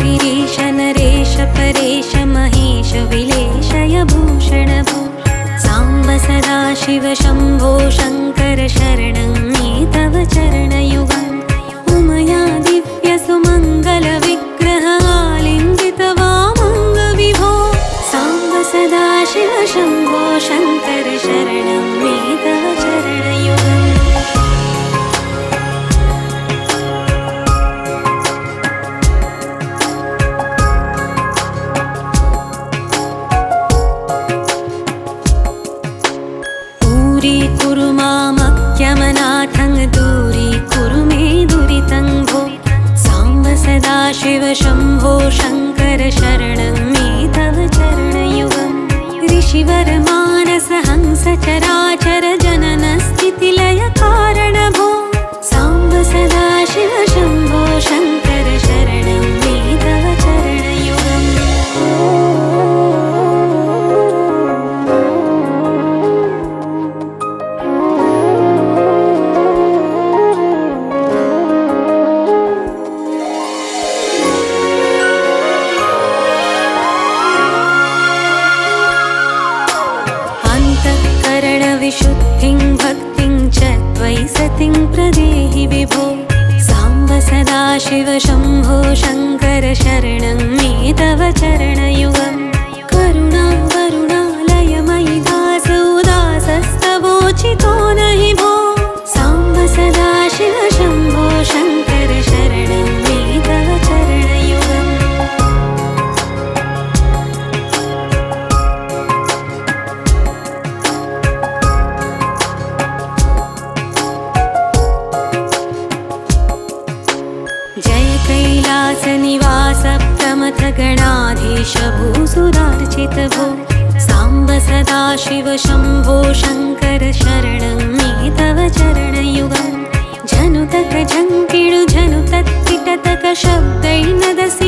गिरीश नरेश परेश महेश विलेशय भूषण भो साम्ब सदा शिव शम्भो शङ्कर शरणं मे तव चरणयुगम् उमया दिव्य सुमङ्गल विग्रह आलिङ्गित वामङ्ग विभो साम्ब सदा शिव शम्भो शङ्कर शरणं मे तव चरणयुगम् कुरु मामख्यमनाथं दूरी कुरु मे दुरितं भो साम्ब सदा शिव शम्भो शङ्कर शरणं मे तव चरणयुगम् ऋषिवर मानस हंस चराचर जनन स्थितिलय कारण भो साम्ब सदा शिव शम्भो शङ्कर शरणं मे तव चरणयुगम् विशुद्धिं भक्तिं च त्वयि सतिं प्रदेहि विभो साम्ब सदा शिव शम्भो शङ्कर शरणं मे तव चरणयुगम् करुणा वरुणालयमयि दासोदासस्तवोचितो नहि भो साम्ब सदा शिव शम्भो शङ्कर शरणं मे तव चरणयुगम् जय कैलासनिवास प्रमथ गणाधीश भूसुरार्चित भो साम्ब सदा शिव शम्भो शङ्कर शरणं मे तव चरणयुगम् जनुतक झङ्किणु जनुतत्किटतक शब्दैर्नदसि